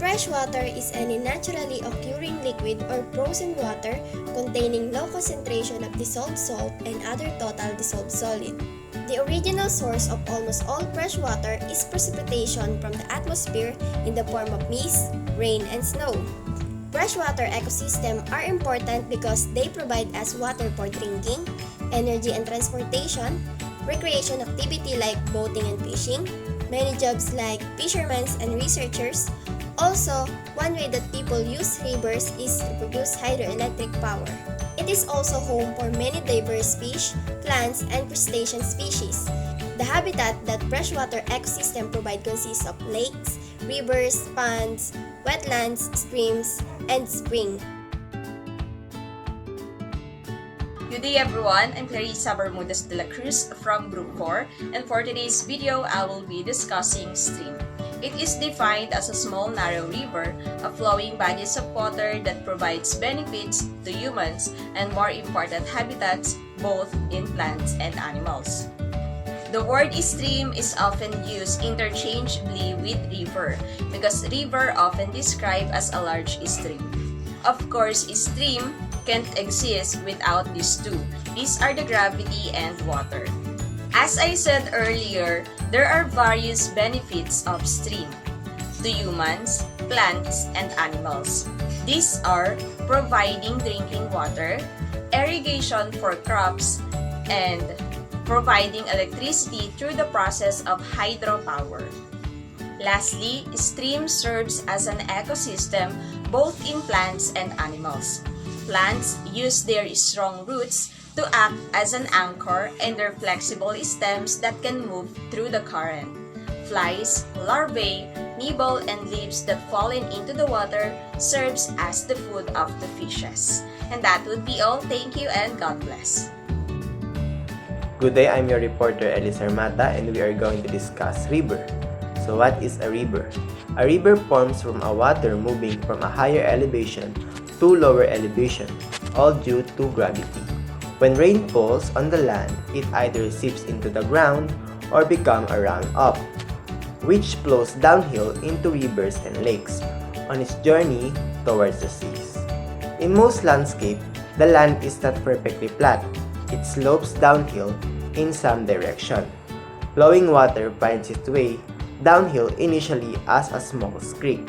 Fresh water is any naturally occurring liquid or frozen water containing low concentration of dissolved salt and other total dissolved solid. The original source of almost all fresh water is precipitation from the atmosphere in the form of mist, rain, and snow. Freshwater ecosystems are important because they provide us water for drinking, energy and transportation, recreation activity like boating and fishing, many jobs like fishermen and researchers. Also, one way that people use rivers is to produce hydroelectric power. It is also home for many diverse fish, plants, and crustacean species. The habitat that freshwater ecosystem provide consists of lakes, rivers, ponds, wetlands, streams, and springs. Good day everyone, I'm Clarrisa Dela Crus from Group 4, and for today's video, I will be discussing stream. It is defined as a small narrow river of flowing bodies of water that provides benefits to humans and more important habitats both in plants and animals. The word stream is often used interchangeably with river because river often described as a large stream. Of course, stream can't exist without these two. These are the gravity and water. As I said earlier, there are various benefits of stream to humans, plants, and animals. These are providing drinking water, irrigation for crops, and providing electricity through the process of hydropower. Lastly, stream serves as an ecosystem both in plants and animals. Plants use their strong roots to act as an anchor and their flexible stems that can move through the current. Flies, larvae, nibble, and leaves that fallen into the water serves as the food of the fishes. And that would be all. Thank you and God bless. Good day, I'm your reporter Elysar Mata, and we are going to discuss river. So what is a river? A river forms from a water moving from a higher elevation to lower elevation, all due to gravity. When rain falls on the land, it either seeps into the ground or becomes a runoff, which flows downhill into rivers and lakes on its journey towards the seas. In most landscapes, the land is not perfectly flat. It slopes downhill in some direction. Flowing water finds its way downhill initially as a small creek.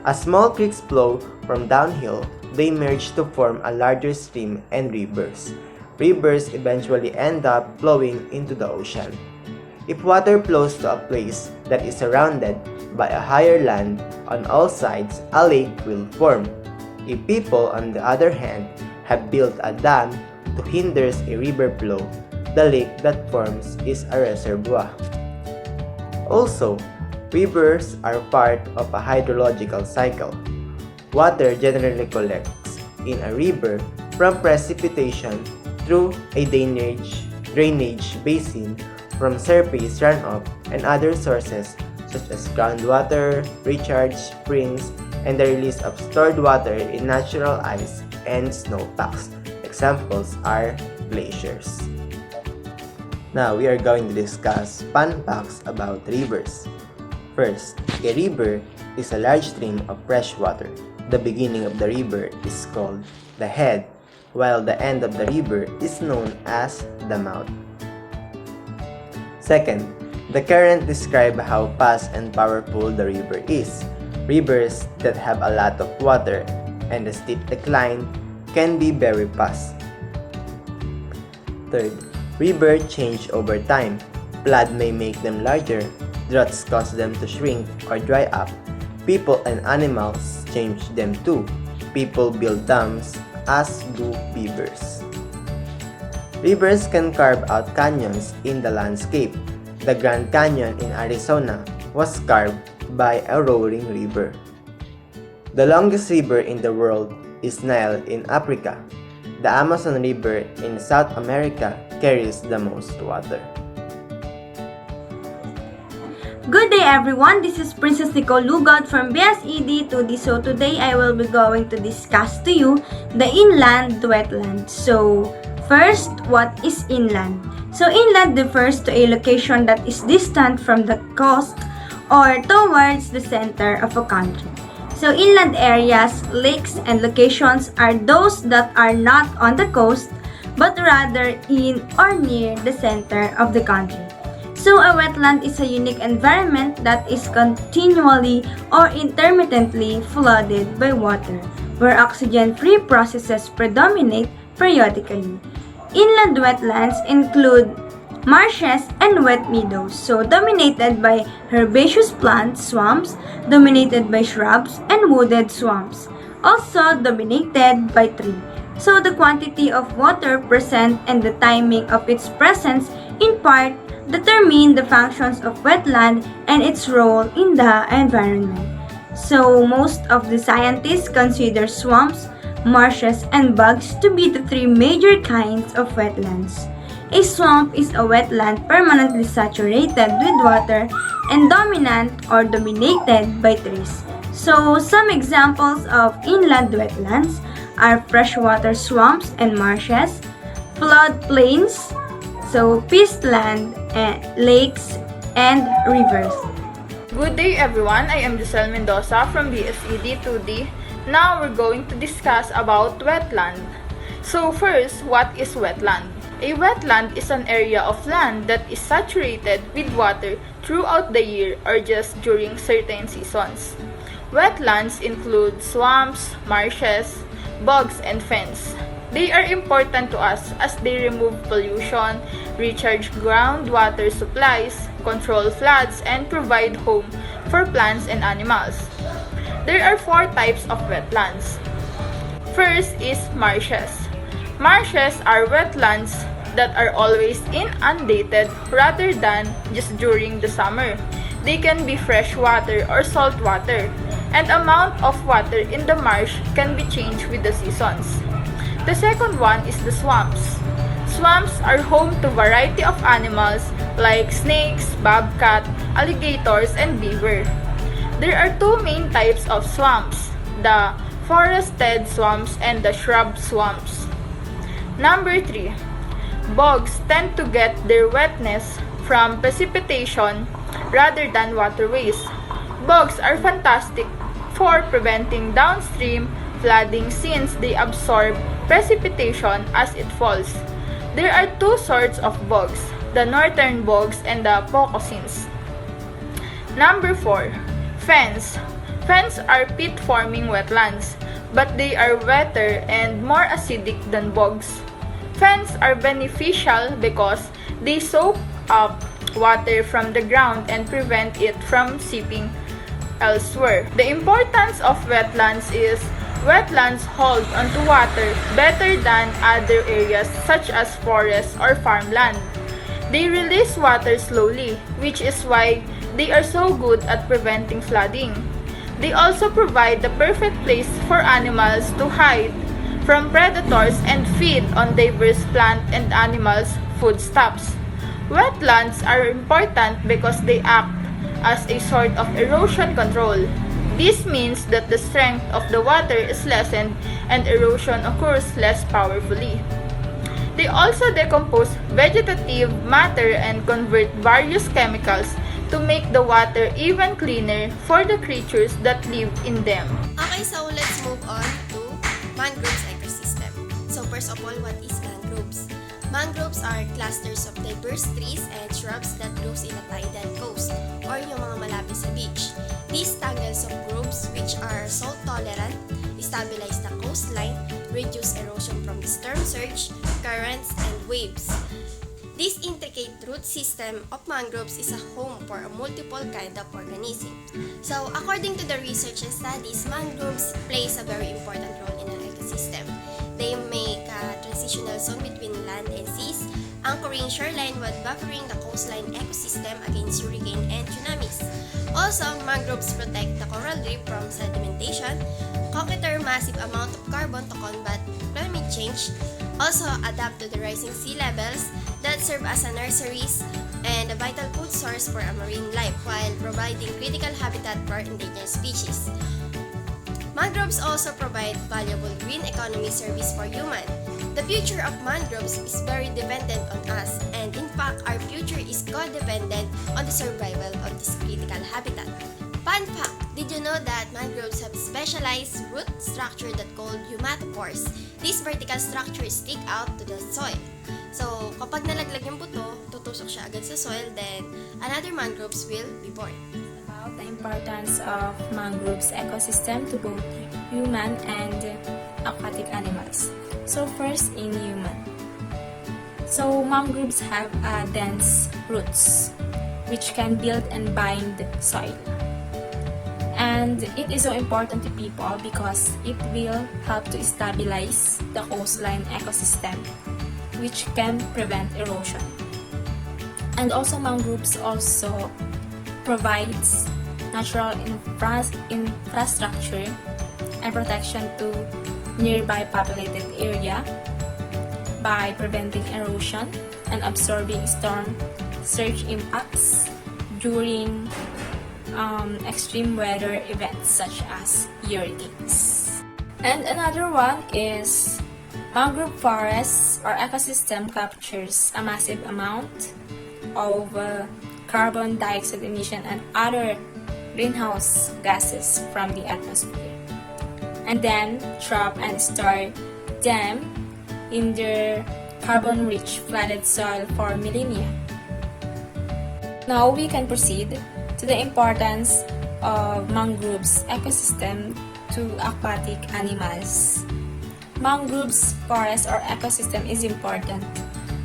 As small creeks flow from downhill, they merge to form a larger stream and rivers. Rivers eventually end up flowing into the ocean. If water flows to a place that is surrounded by a higher land on all sides, a lake will form. If people, on the other hand, have built a dam to hinder a river flow, the lake that forms is a reservoir. Also, rivers are part of a hydrological cycle. Water generally collects in a river from precipitation through a drainage basin, from surface runoff and other sources such as groundwater, recharge springs, and the release of stored water in natural ice and snowpacks. Examples are glaciers. Now we are going to discuss fun facts about rivers. First, a river is a large stream of fresh water. The beginning of the river is called the head, while the end of the river is known as the mouth. Second, the current describes how fast and powerful the river is. Rivers that have a lot of water and a steep decline can be very fast. Third, rivers change over time. Flood may make them larger, droughts cause them to shrink or dry up. People and animals change them too. People build dams, as do beavers. Rivers can carve out canyons in the landscape. The Grand Canyon in Arizona was carved by a roaring river. The longest river in the world is Nile in Africa. The Amazon River in South America carries the most water. Good day everyone, this is Princess Nicole Lugod from BSED 2D. So today I will be going to discuss to you the inland wetland. So first, what is inland? So inland refers to a location that is distant from the coast or towards the center of a country. So inland areas, lakes, and locations are those that are not on the coast but rather in or near the center of the country. So a wetland is a unique environment that is continually or intermittently flooded by water, where oxygen-free processes predominate periodically. Inland wetlands include marshes and wet meadows, so dominated by herbaceous plants, swamps, dominated by shrubs, and wooded swamps, also dominated by trees. So the quantity of water present and the timing of its presence in part determine the functions of wetland and its role in the environment. So most of the scientists consider swamps, marshes, and bogs to be the three major kinds of wetlands. A swamp is a wetland permanently saturated with water and dominant or dominated by trees. So some examples of inland wetlands are freshwater swamps and marshes, floodplains, so peatland, lakes, and rivers. Good day everyone, I am Jocelle Mendosa from BSED 2D. Now we're going to discuss about wetland. So first, what is wetland? A wetland is an area of land that is saturated with water throughout the year or just during certain seasons. Wetlands include swamps, marshes, bogs, and fens. They are important to us as they remove pollution, recharge groundwater supplies, control floods, and provide home for plants and animals. There are 4 types of wetlands. First is marshes. Marshes are wetlands that are always inundated rather than just during the summer. They can be fresh water or salt water, and amount of water in the marsh can be changed with the seasons. The second one is the swamps. Swamps are home to variety of animals like snakes, bobcat, alligators, and beaver. There are 2 main types of swamps, the forested swamps and the shrub swamps. Number 3. Bogs tend to get their wetness from precipitation rather than waterways. Bogs are fantastic for preventing downstream flooding since they absorb precipitation as it falls. There are 2 sorts of bogs, the northern bogs and the pocosins. Number 4. Fens. Fens are peat-forming wetlands, but they are wetter and more acidic than bogs. Fens are beneficial because they soak up water from the ground and prevent it from seeping elsewhere. The importance of wetlands is wetlands hold onto water better than other areas such as forests or farmland. They release water slowly, which is why they are so good at preventing flooding. They also provide the perfect place for animals to hide from predators and feed on diverse plant and animals' foodstuffs. Wetlands are important because they act as a sort of erosion control. This means that the strength of the water is lessened and erosion occurs less powerfully. They also decompose vegetative matter and convert various chemicals to make the water even cleaner for the creatures that live in them. Okay, so let's move on to mangroves ecosystem. So first of all, what is mangroves? Mangroves are clusters of diverse trees and shrubs that grows in a tidal coast or yung mga malapit sa beach. These tangles of groves, which are salt tolerant, stabilize the coastline, reduce erosion from the storm surge, currents, and waves. This intricate root system of mangroves is a home for a multiple kind of organism. So, according to the research and studies, mangroves plays a very important role in an ecosystem. They make a transitional zone between land and seas, anchoring shoreline while buffering the coastline ecosystem against hurricane and tsunamis. Also, mangroves protect the coral reef from sedimentation, conquer massive amount of carbon to combat climate change, also adapt to the rising sea levels that serve as a nurseries and a vital food source for a marine life while providing critical habitat for endangered species. Mangroves also provide valuable green economy service for humans. The future of mangroves is very dependent on us, and in fact, our future is codependent on the survival of this critical habitat. specialized root structure that called hematopores. These vertical structures stick out to the soil. So, kapag nalaglag yung buto, tutusok siya agad sa soil, then another mangroves will be born. About the importance of mangroves ecosystem to both human and aquatic animals. So first in human. So mangroves have dense roots which can build and bind soil. And it is so important to people because it will help to stabilize the coastline ecosystem which can prevent erosion. And also mangroves also provides natural infrastructure and protection to nearby populated area by preventing erosion and absorbing storm surge impacts during extreme weather events such as hurricanes. And another one is mangrove forests or ecosystem captures a massive amount of carbon dioxide emission and other greenhouse gases from the atmosphere, and then trap and store them in their carbon-rich flooded soil for millennia. Now we can proceed to the importance of mangroves ecosystem to aquatic animals. Mangroves forest or ecosystem is important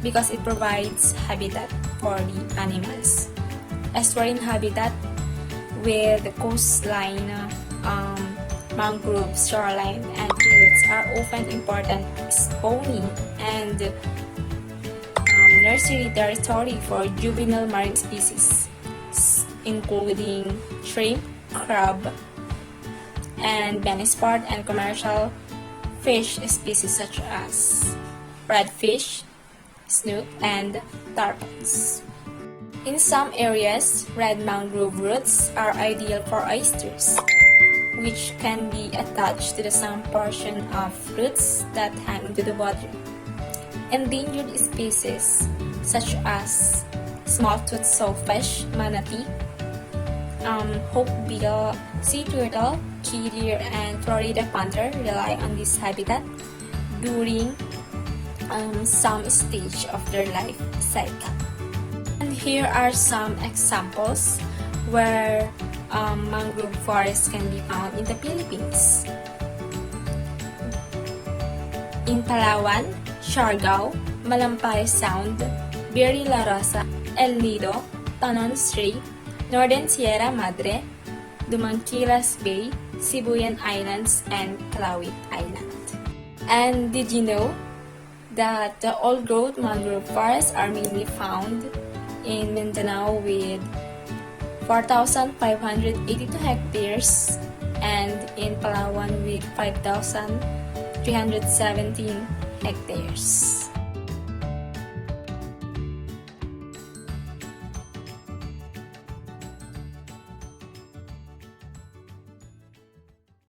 because it provides habitat for the animals. Estuarine habitat with the coastline, mangroves, shoreline, and rivers are often important spawning and nursery territory for juvenile marine species, including shrimp, crab, and Benesport, and commercial fish species such as redfish, snook, and tarpons. In some areas, red mangrove roots are ideal for oysters, which can be attached to the some portion of roots that hang into the water. Endangered species such as small-toothed sawfish, manatee, hookbill, sea turtle, key deer, and Florida panther rely on this habitat during some stage of their life cycle. And here are some examples where mangrove forests can be found in the Philippines. In Palawan, Siargao, Malampay Sound, Biri La Rosa, El Nido, Tanon Strait, Northern Sierra Madre, Dumanquiras Bay, Sibuyan Islands, and Calawit Island. And did you know that the old-growth mangrove forests are mainly found in Mindanao with 4,582 hectares and in Palawan with 5,317 hectares.